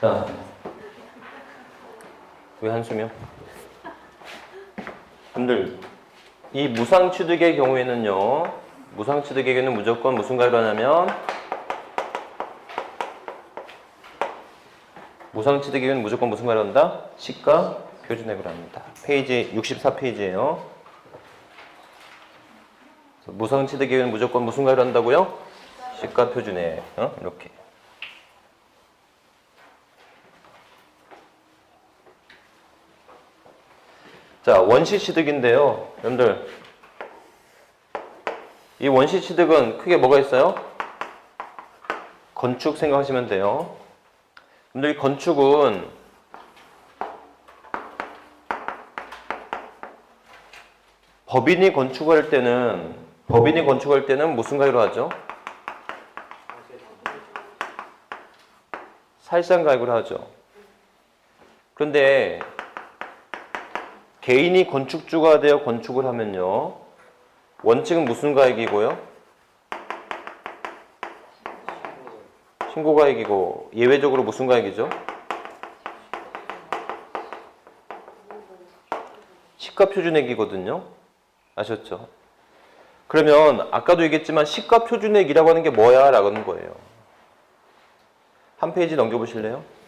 자, 왜 한숨이요? 분들, 이 무상취득의 경우에는요, 무상취득의 경우는 무조건 무슨 가위로 하냐면, 무상취득의 경우는 무조건 무슨 가위로 한다? 시가 표준액으로 합니다. 페이지 64페이지예요. 무상취득의 경우는 무조건 무슨 가위로 한다고요? 시가 표준액. 이렇게. 자, 원시취득인데요. 여러분들, 이 원시취득은 크게 뭐가 있어요? 건축 생각하시면 돼요. 여러분들, 이 건축은 법인이 건축할 때는 무슨 가위로 하죠? 사실상 가액으로 하죠. 그런데 개인이 건축주가 되어 건축을 하면요, 원칙은 무슨 가액이고요? 신고가액이고, 예외적으로 무슨 가액이죠? 시가표준액이거든요. 아셨죠? 그러면 아까도 얘기했지만 시가표준액이라고 하는 게 뭐야? 라고 하는 거예요. 한 페이지 넘겨보실래요?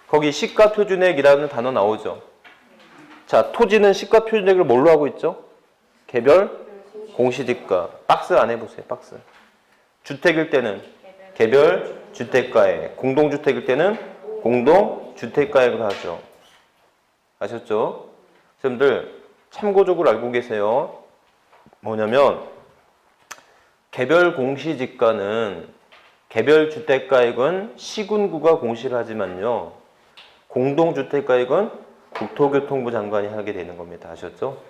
거기 시가표준액이라는 단어 나오죠. 자, 토지는 시가표준액을 뭘로 하고 있죠? 개별 공시지가. 박스 안 해보세요. 박스. 주택일 때는 개별 주택가액, 공동주택일 때는 공동주택가액을 하죠. 아셨죠? 여러분들 참고적으로 알고 계세요. 뭐냐면 개별 공시지가는 개별 주택가액은 시군구가 공시를 하지만요, 공동주택가액은 국토교통부 장관이 하게 되는 겁니다. 아셨죠?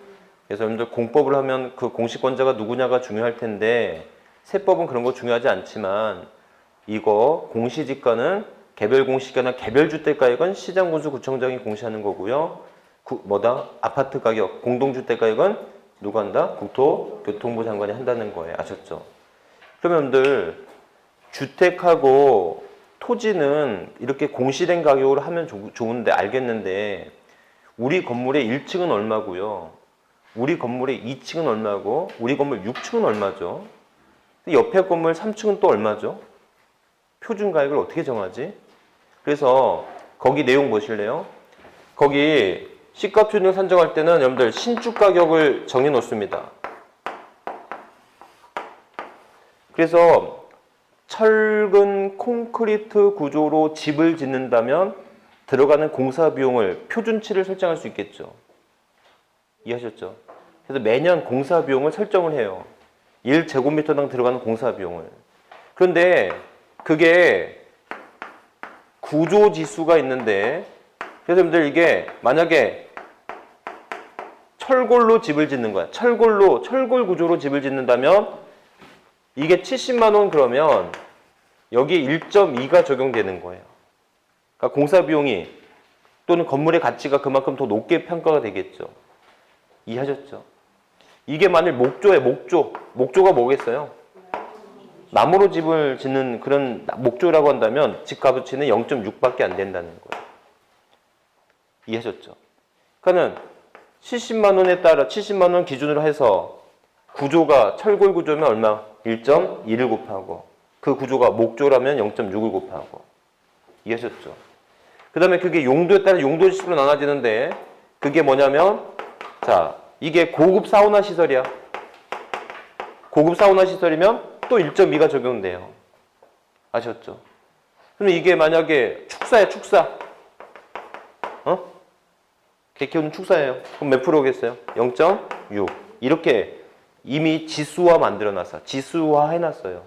그래서 여러분들 공법을 하면 그 공시권자가 누구냐가 중요할 텐데, 세법은 그런 거 중요하지 않지만, 이거 공시지가는 개별 공시지가나 개별 주택가액은 시장군수구청장이 공시하는 거고요. 아파트 가격, 공동주택가액은 누가 한다? 국토교통부 장관이 한다는 거예요. 아셨죠? 그러면 여러분들 주택하고 토지는 이렇게 공시된 가격으로 하면 좋은데, 알겠는데, 우리 건물의 1층은 얼마고요? 우리 건물의 2층은 얼마고? 우리 건물 6층은 얼마죠? 옆에 건물 3층은 또 얼마죠? 표준 가격을 어떻게 정하지? 그래서 거기 내용 보실래요? 거기 시가표준을 산정할 때는 여러분들 신축 가격을 정해 놓습니다. 그래서 철근 콘크리트 구조로 집을 짓는다면 들어가는 공사 비용을 표준치를 설정할 수 있겠죠. 이해하셨죠? 그래서 매년 공사 비용을 설정을 해요. 1제곱미터당 들어가는 공사 비용을. 그런데 그게 구조 지수가 있는데, 그래서 여러분들 이게 만약에 철골로 집을 짓는 거야. 철골 구조로 집을 짓는다면 이게 70만 원 그러면 여기 1.2가 적용되는 거예요. 그러니까 공사 비용이 또는 건물의 가치가 그만큼 더 높게 평가가 되겠죠. 이해하셨죠? 이게 만일 목조예요. 목조가 뭐겠어요? 나무로 집을 짓는 그런 목조라고 한다면 집 값어치는 0.6밖에 안 된다는 거예요. 이해하셨죠? 그러니까는 70만 원에 따라 70만 원 기준으로 해서 구조가 철골 구조면 얼마? 1.2를 곱하고, 그 구조가 목조라면 0.6을 곱하고. 이해하셨죠? 그 다음에 그게 용도에 따라 용도 지수로 나눠지는데, 그게 뭐냐면, 자, 이게 고급 사우나 시설이야. 고급 사우나 시설이면 또 1.2가 적용돼요. 아셨죠? 그럼 이게 만약에 축사야, 축사. 개 키우는 축사예요. 그럼 몇 프로겠어요? 0.6. 이렇게 이미 지수화 만들어놨어. 지수화 해놨어요.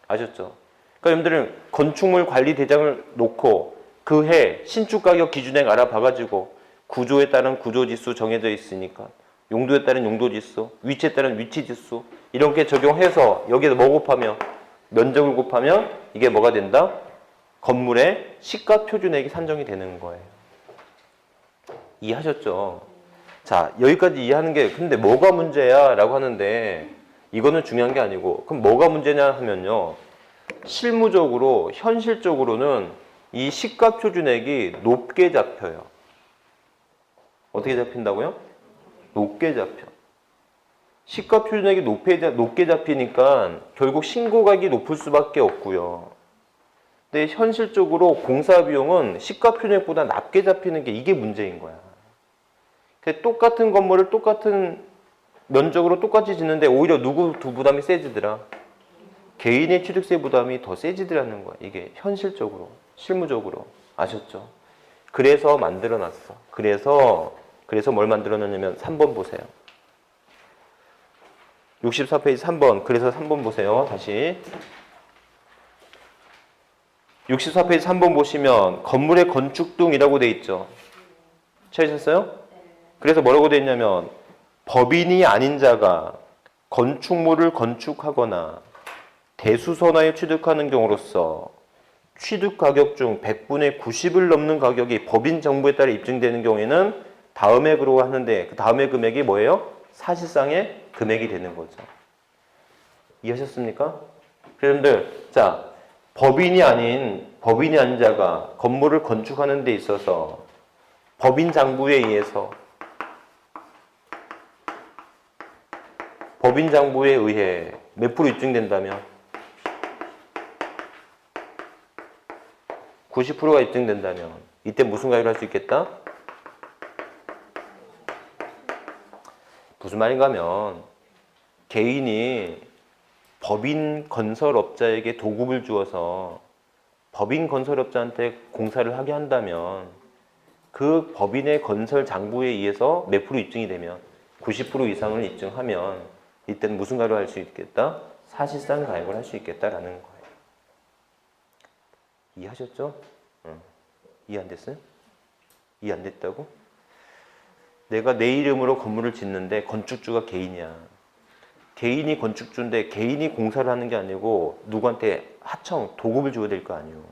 아셨죠? 그러니까 여러분들은 건축물 관리 대장을 놓고 그 해 신축 가격 기준액 알아봐가지고 구조에 따른 구조 지수 정해져 있으니까, 용도에 따른 용도 지수, 위치에 따른 위치 지수, 이렇게 적용해서 여기에 뭐 곱하면, 면적을 곱하면 이게 뭐가 된다? 건물의 시가 표준액이 산정이 되는 거예요. 이해하셨죠? 자, 여기까지 이해하는 게, 근데 뭐가 문제야? 라고 하는데, 이거는 중요한 게 아니고, 그럼 뭐가 문제냐 하면요, 실무적으로 현실적으로는 이 시가 표준액이 높게 잡혀요. 어떻게 잡힌다고요? 높게 잡혀. 시가 표준액이 높게 잡히니까 결국 신고가액이 높을 수밖에 없고요. 근데 현실적으로 공사 비용은 시가 표준액보다 낮게 잡히는 게 이게 문제인 거야. 똑같은 건물을 똑같은 면적으로 똑같이 짓는데 오히려 누구 부담이 세지더라? 개인의 취득세 부담이 더 세지더라는 거야. 이게 현실적으로, 실무적으로. 아셨죠? 그래서 만들어놨어. 그래서 뭘 만들어놨냐면 3번 보세요. 64페이지 3번. 그래서 3번 보세요. 다시. 64페이지 3번 보시면 건물의 건축등이라고 돼 있죠. 찾으셨어요? 그래서 뭐라고 돼 있냐면 법인이 아닌 자가 건축물을 건축하거나 대수선화에 취득하는 경우로서 취득 가격 중 100분의 90을 넘는 가격이 법인 정보에 따라 입증되는 경우에는 다음에 그러고 하는데 그 다음에 금액이 뭐예요? 사실상의 금액이 되는 거죠. 이해하셨습니까? 여러분들, 자, 법인이 아닌 자가 건물을 건축하는 데 있어서 법인 장부에 의해 몇 프로 입증된다면 90%가 입증된다면 이때 무슨 가액을 할 수 있겠다? 무슨 말인가 하면 개인이 법인 건설업자에게 도급을 주어서 법인 건설업자한테 공사를 하게 한다면 그 법인의 건설 장부에 의해서 몇 프로 입증이 되면 90% 이상을 입증하면 이때는 무슨 가액을 할 수 있겠다? 사실상 가액을 할 수 있겠다라는 거예요. 이해하셨죠? 이해 안 됐어요? 이해 안 됐다고? 내가 내 이름으로 건물을 짓는데 건축주가 개인이야. 개인이 건축주인데 개인이 공사를 하는 게 아니고 누구한테 하청, 도급을 줘야 될 거 아니에요.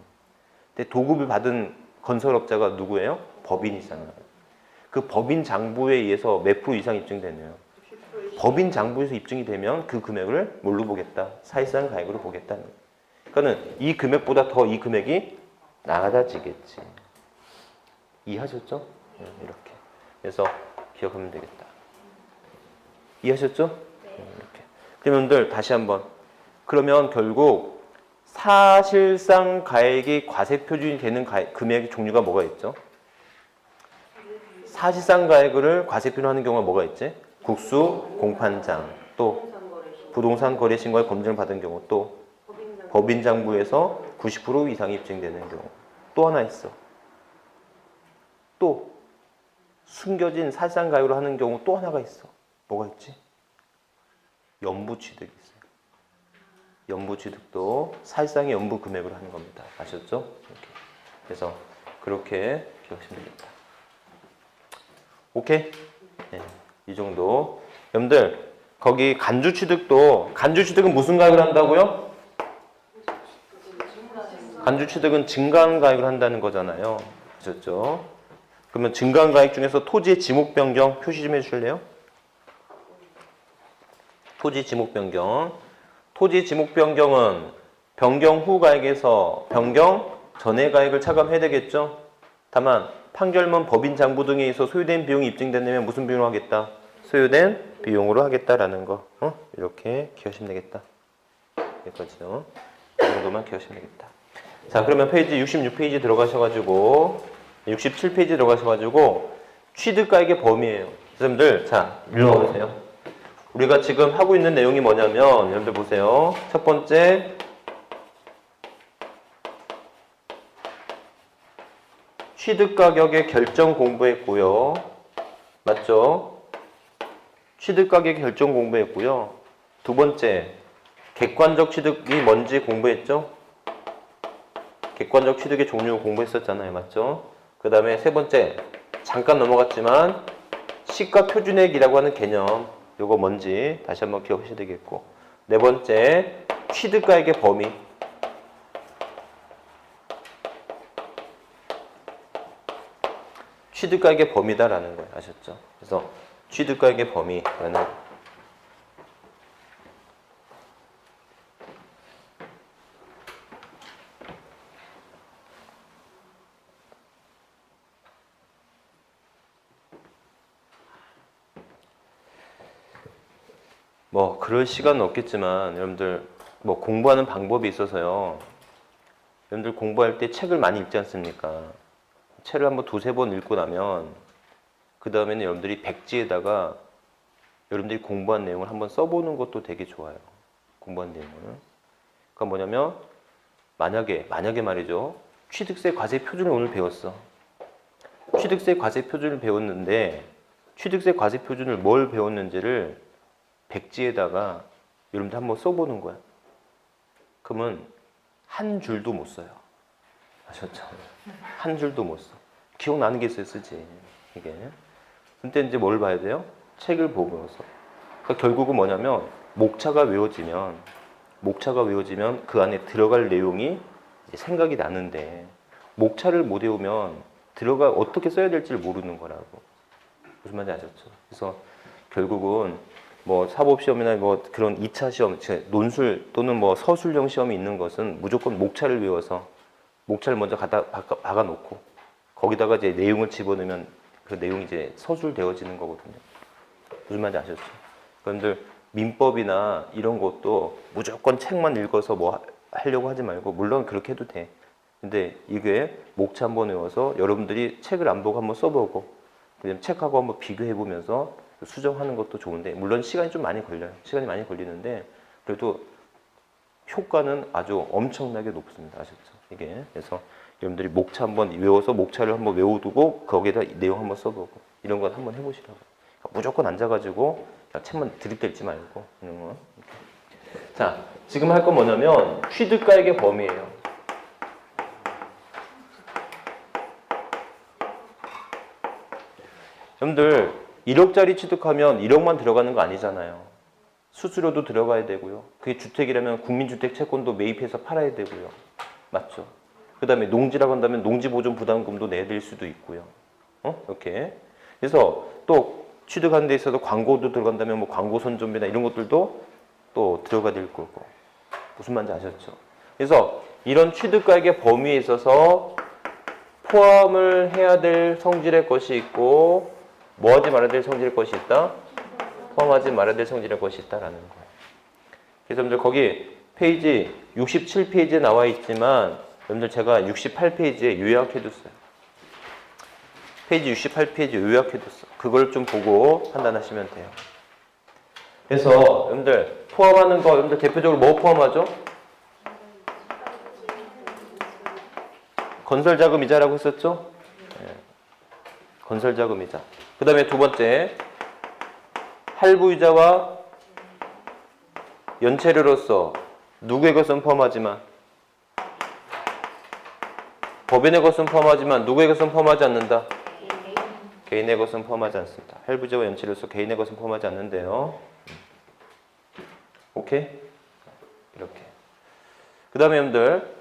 근데 도급을 받은 건설업자가 누구예요? 법인이잖아. 그 법인 장부에 의해서 몇 프로 이상 입증되네요. 법인 장부에서 입증이 되면 그 금액을 뭘로 보겠다? 사실상 가액으로 보겠다는 거예요. 그러니까는 이 금액보다 더 이 금액이 낮아지겠지. 이해하셨죠? 이렇게. 그래서 기억하면 되겠다. 이해하셨죠? 이렇게. 그러면 다시 한번. 그러면 결국 사실상 가액이 과세 표준이 되는 금액의 종류가 뭐가 있죠? 사실상 가액을 과세 표준하는 경우가 뭐가 있지? 국수, 공판장, 또 부동산 거래 신고에 검증을 받은 경우, 또 법인 장부에서 90% 이상이 입증되는 경우. 또 하나 있어. 또 숨겨진 사실상 가액으로 하는 경우 또 하나가 있어. 뭐가 있지? 연부 취득이 있어요. 연부 취득도 사실상의 연부 금액으로 하는 겁니다. 아셨죠? 이렇게. 그래서 그렇게 기억하시면 되겠다. 오케이? 네, 이 정도. 여러분들 거기 간주 취득은 무슨 가액을 한다고요? 간주 취득은 증가가액을 한다는 거잖아요. 아셨죠? 그러면 증가가액 중에서 토지의 지목 변경 표시 좀 해주실래요? 토지 지목 변경. 토지 지목 변경은 변경 후 가액에서 변경 전의 가액을 차감해야 되겠죠? 다만 판결문 법인 장부 등에 의해서 소요된 비용이 입증된다면 무슨 비용으로 하겠다? 소요된 비용으로 하겠다라는 거. 이렇게 기억하시면 되겠다. 여기까지요. 이 정도만 기억하시면 되겠다. 자, 그러면 페이지 66페이지 들어가셔가지고 67페이지 들어가셔가지고 취득가액의 범위예요. 여러분들, 자, 읽어보세요. 우리가 지금 하고 있는 내용이 뭐냐면 여러분들 보세요. 첫 번째, 취득가격의 결정 공부했고요. 맞죠? 취득가격의 결정 공부했고요. 두 번째, 객관적 취득이 뭔지 공부했죠? 객관적 취득의 종류 공부했었잖아요. 맞죠? 그 다음에 세 번째, 잠깐 넘어갔지만 시가 표준액이라고 하는 개념, 요거 뭔지 다시 한번 기억하셔야 되겠고, 네 번째, 취득가액의 범위. 취득가액의 범위다라는 거예요. 아셨죠? 그래서 취득가액의 범위라는 뭐 그럴 시간은 없겠지만 여러분들 뭐 공부하는 방법이 있어서요. 여러분들 공부할 때 책을 많이 읽지 않습니까? 책을 한번 두세 번 읽고 나면 그 다음에는 여러분들이 백지에다가 여러분들이 공부한 내용을 한번 써보는 것도 되게 좋아요. 공부한 내용을. 그러니까 뭐냐면 만약에 말이죠. 취득세 과세 표준을 오늘 배웠어. 취득세 과세 표준을 배웠는데 취득세 과세 표준을 뭘 배웠는지를 백지에다가 여러분들 한번 써보는 거야. 그러면 한 줄도 못 써요. 아셨죠? 한 줄도 못 써. 기억나는 게 있어야 쓰지. 이게. 근데 이제 뭘 봐야 돼요? 책을 보면서. 그러니까 결국은 뭐냐면 목차가 외워지면 그 안에 들어갈 내용이 이제 생각이 나는데 목차를 못 외우면 어떻게 써야 될지를 모르는 거라고. 무슨 말인지 아셨죠? 그래서 결국은 뭐 사법시험이나 뭐 그런 2차 시험, 논술 또는 뭐 서술형 시험이 있는 것은 무조건 목차를 외워서 목차를 먼저 갖다 박아놓고 거기다가 이제 내용을 집어넣으면 그 내용이 이제 서술되어지는 거거든요. 무슨 말인지 아셨죠? 그런데 민법이나 이런 것도 무조건 책만 읽어서 뭐 하려고 하지 말고 물론 그렇게 해도 돼. 근데 이게 목차 한번 외워서 여러분들이 책을 안 보고 한번 써보고 그냥 책하고 한번 비교해보면서 수정하는 것도 좋은데 물론 시간이 좀 많이 걸려요. 시간이 많이 걸리는데 그래도 효과는 아주 엄청나게 높습니다. 아셨죠? 이게 그래서 여러분들이 목차 한번 외워서 목차를 한번 외워두고 거기에다 내용 한번 써보고 이런 건 한번 해보시라고. 그러니까 무조건 앉아가지고 그냥 책만 들이댈지 말고 이런 거. 자, 지금 할 건 뭐냐면 취득가액의 범위예요. 여러분들 1억짜리 취득하면 1억만 들어가는 거 아니잖아요. 수수료도 들어가야 되고요. 그게 주택이라면 국민주택 채권도 매입해서 팔아야 되고요. 맞죠? 그 다음에 농지라고 한다면 농지보존부담금도 내야 될 수도 있고요. 이렇게. 그래서 또 취득하는 데 있어서 광고도 들어간다면 뭐 광고 선전비나 이런 것들도 또 들어가야 될 거고. 무슨 말인지 아셨죠? 그래서 이런 취득가액의 범위에 있어서 포함을 해야 될 성질의 것이 있고 뭐 하지 말아야 될 성질의 것이 있다? 포함하지 말아야 될 성질의 것이 있다라는 거예요. 그래서 여러분들 거기 페이지 67페이지에 나와 있지만 여러분들 제가 68페이지에 요약해뒀어요. 페이지 68페이지 요약해뒀어. 그걸 좀 보고 판단하시면 돼요. 그래서 여러분들 포함하는 거 여러분들 대표적으로 뭐 포함하죠? 건설자금이자라고 했었죠? 네. 건설자금이자. 그 다음에 두 번째 할부이자와 연체료로서 누구의 것은 포함하지만 법인의 것은 포함하지만 누구의 것은 포함하지 않는다. 개인의 것은 포함하지 않습니다. 할부이자와 연체료로서 개인의 것은 포함하지 않는데요. 오케이? 이렇게. 그 다음에 여러분들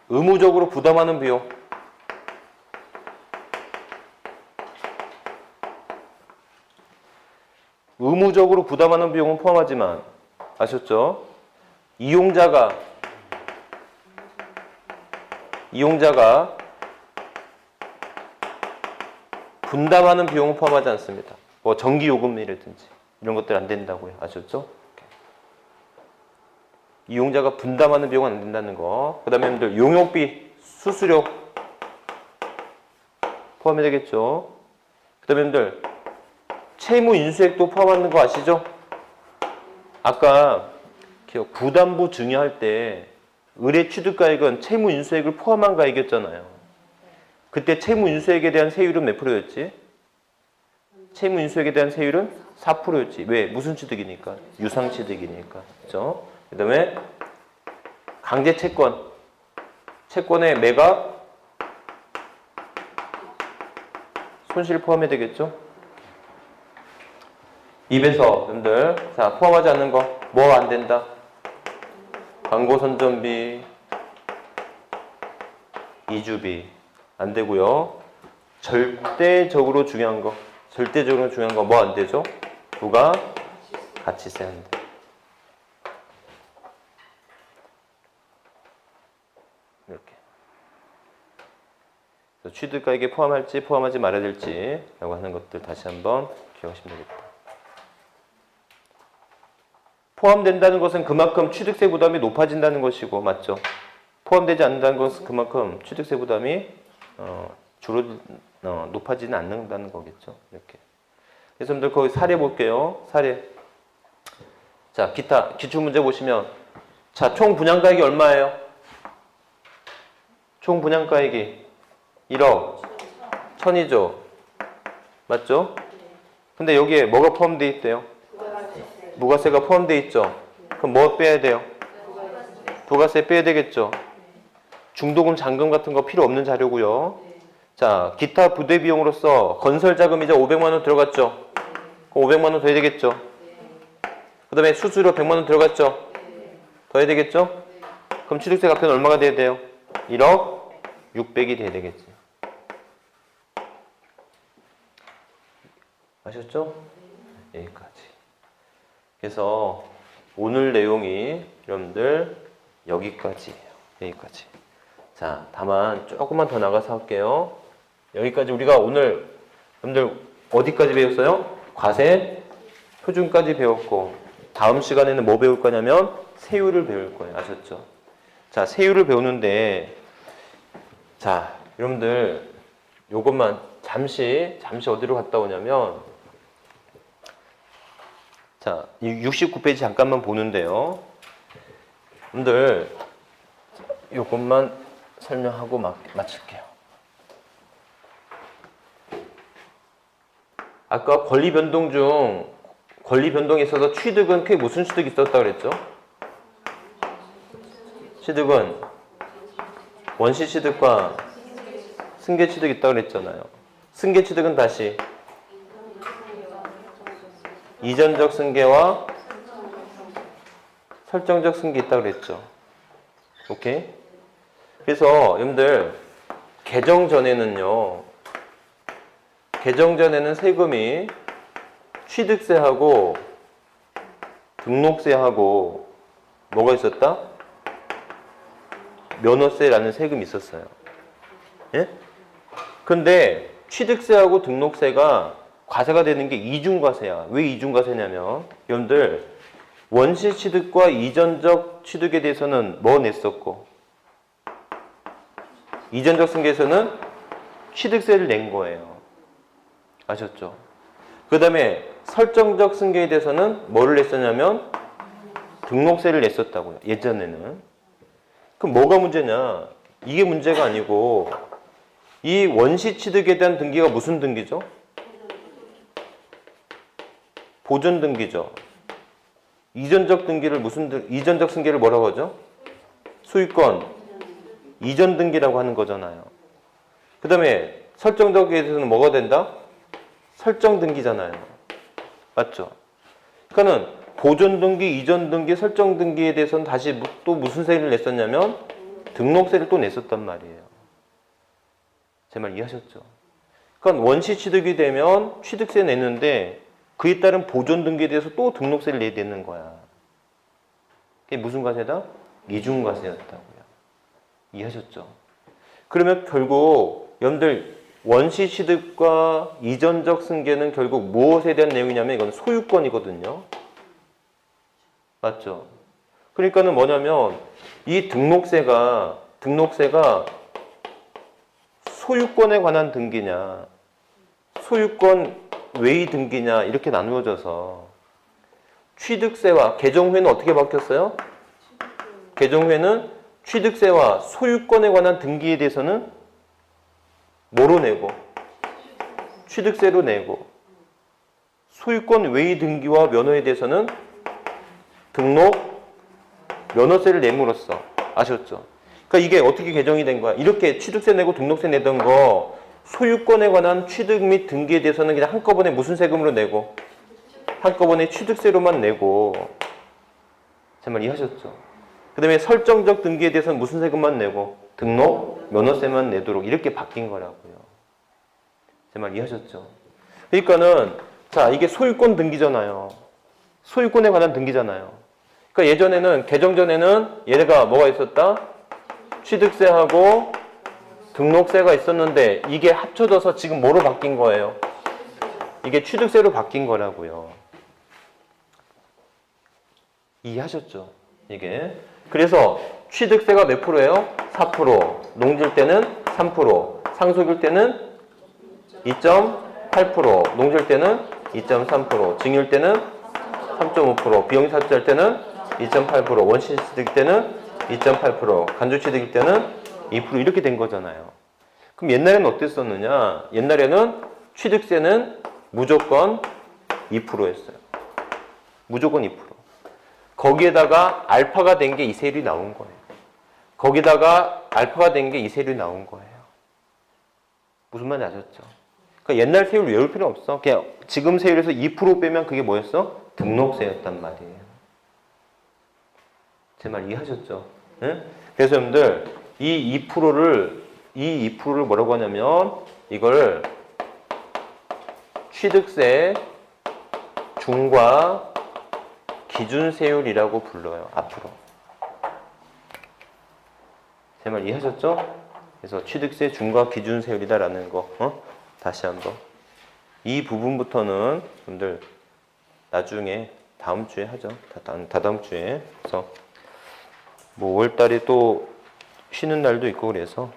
의무적으로 부담하는 비용. 의무적으로 부담하는 비용은 포함하지만 아셨죠? 이용자가 분담하는 비용은 포함하지 않습니다. 뭐 전기요금이라든지 이런 것들 안 된다고요. 아셨죠? 이용자가 분담하는 비용은 안 된다는 거. 그 다음에 여러분들 용역비, 수수료 포함이 되겠죠. 그 다음에 여러분들 채무 인수액도 포함하는 거 아시죠? 아까 부담부 증여할 때 의뢰 취득가액은 채무 인수액을 포함한 가액이었잖아요. 그때 채무 인수액에 대한 세율은 몇 프로였지? 채무 인수액에 대한 세율은 4%였지. 왜? 무슨 취득이니까? 유상취득이니까. 그렇죠? 그 다음에 강제 채권의 매각, 손실 포함이 되겠죠? 입에서 여러분들 자 포함하지 않는 거 뭐 안 된다? 광고 선전비, 이주비 안 되고요. 절대적으로 중요한 거 뭐 안 되죠? 부가 가치세 안 돼. 이렇게. 취득가액에 포함할지 포함하지 말아야 될지 라고 하는 것들 다시 한번 기억하시면 되겠다. 포함된다는 것은 그만큼 취득세 부담이 높아진다는 것이고, 맞죠? 포함되지 않는다는 것은 그만큼 취득세 부담이 높아지는 않는다는 거겠죠. 이렇게. 그래서 여러분들 거기 사례 볼게요. 사례. 자, 기타 기출문제 보시면, 자, 총 분양가액이 얼마예요? 총 분양가액이 1억 1000이죠. 맞죠? 근데 여기에 뭐가 포함되어 있대요? 부가세가 포함되어 있죠. 그럼 뭐 빼야 돼요? 부가세 빼야 되겠죠. 중도금, 잔금 같은 거 필요 없는 자료고요. 자, 기타 부대 비용으로서 건설 자금이자 500만 원 들어갔죠. 그럼 500만 원 더 해야 되겠죠. 그 다음에 수수료 100만 원 들어갔죠. 더 해야 되겠죠. 그럼 취득세 값은 얼마가 돼야 돼요? 1억 600이 돼야 되겠지. 아셨죠? 여기까지. 그래서 오늘 내용이 여러분들 여기까지예요. 여기까지. 자, 다만 조금만 더 나가서 할게요. 여기까지 우리가 오늘 여러분들 어디까지 배웠어요? 과세, 표준까지 배웠고, 다음 시간에는 뭐 배울 거냐면 세율을 배울 거예요. 아셨죠? 자, 세율을 배우는데, 자, 여러분들 요것만 잠시 어디로 갔다 오냐면, 자, 69페이지 잠깐만 보는데요. 여러분들 요것만 설명하고 마칠게요. 아까 권리 변동에 있어서 취득은 크게 무슨 취득이 있었다 그랬죠? 취득은 원시 취득과 승계 취득이 있다고 그랬잖아요. 승계 취득은 다시 이전적 승계와 설정적 승계 있다고 그랬죠. 오케이? 그래서 여러분들 개정 전에는 세금이 취득세하고 등록세하고 뭐가 있었다? 면허세라는 세금이 있었어요. 예? 근데 취득세하고 등록세가 과세가 되는 게 이중과세야. 왜 이중과세냐면, 여러분들 원시 취득과 이전적 취득에 대해서는 뭐 냈었고, 이전적 승계에서는 취득세를 낸 거예요. 아셨죠? 그 다음에 설정적 승계에 대해서는 뭐를 냈었냐면 등록세를 냈었다고요. 예전에는. 그럼 뭐가 문제냐? 이게 문제가 아니고, 이 원시 취득에 대한 등기가 무슨 등기죠? 보존 등기죠. 이전적 등기를 이전적 승계를 뭐라고 하죠? 소유권 이전 등기라고 하는 거잖아요. 그 다음에 설정적에 대해서는 뭐가 된다? 설정 등기잖아요. 맞죠? 그러니까는 보존 등기, 이전 등기, 설정 등기에 대해서는 다시 또 무슨 세를 냈었냐면 등록세를 또 냈었단 말이에요. 제 말 이해하셨죠? 그러니까 원시 취득이 되면 취득세 냈는데 그에 따른 보존 등기에 대해서 또 등록세를 내야 되는 거야. 그게 무슨 과세다? 이중과세였다고요. 이해하셨죠? 그러면 결국 여러분들 원시 취득과 이전적 승계는 결국 무엇에 대한 내용이냐면 이건 소유권이거든요. 맞죠? 그러니까는 뭐냐면 이 등록세가 소유권에 관한 등기냐, 소유권 외의 등기냐 이렇게 나누어져서 취득세와 개정후에는 어떻게 바뀌었어요? 개정후에는 취득세와 소유권에 관한 등기에 대해서는 뭐로 내고? 취득세로 내고, 소유권 외의 등기와 면허에 대해서는 등록, 면허세를 내므로써. 아셨죠? 그러니까 이게 어떻게 개정이 된 거야? 이렇게 취득세 내고 등록세 내던 거 소유권에 관한 취득 및 등기에 대해서는 그냥 한꺼번에 무슨 세금으로 내고? 한꺼번에 취득세로만 내고. 제 말 이해하셨죠? 그 다음에 설정적 등기에 대해서는 무슨 세금만 내고? 등록, 면허세만 내도록 이렇게 바뀐 거라고요. 제 말 이해하셨죠? 그러니까는 자, 이게 소유권 등기잖아요. 소유권에 관한 등기잖아요. 그러니까 예전에는 개정 전에는 얘네가 뭐가 있었다? 취득세하고 등록세가 있었는데 이게 합쳐져서 지금 뭐로 바뀐 거예요? 이게 취득세로 바뀐 거라고요. 이해하셨죠? 이게. 그래서 취득세가 몇 프로예요? 4%. 농지일 때는 3%. 상속일 때는 2.8%. 농지일 때는 2.3%. 증여일 때는 3.5%. 비용사업자일 때는 2.8%. 원시취득일 때는 2.8%. 간접취득일 때는 2% 이렇게 된 거잖아요. 그럼 옛날에는 어땠었느냐? 옛날에는 취득세는 무조건 2%였어요. 무조건 2%. 거기에다가 알파가 된 게 이 세율이 나온 거예요. 거기다가 알파가 된 게 이 세율이 나온 거예요. 무슨 말인지 아셨죠? 그러니까 옛날 세율 외울 필요 없어. 그냥 지금 세율에서 2% 빼면 그게 뭐였어? 등록세였단 말이에요. 제 말 이해하셨죠? 네? 그래서 여러분들 이 2%를 뭐라고 하냐면 이걸 취득세 중과 기준세율이라고 불러요. 앞으로. 제 말 이해하셨죠? 그래서 취득세 중과 기준세율이다라는 거 다시 한번 이 부분부터는 여러분들 나중에 다음 주에 하죠. 다다음 주에. 그래서 뭐 5월달에 또 쉬는 날도 있고 그래서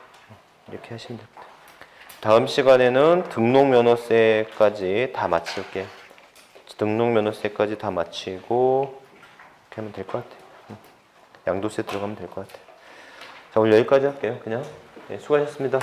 이렇게 하시면 됩니다. 다음 시간에는 등록면허세까지 다 마칠게요. 등록면허세까지 다 마치고 이렇게 하면 될 것 같아요. 양도세 들어가면 될 것 같아요. 자, 오늘 여기까지 할게요. 그냥. 네, 수고하셨습니다.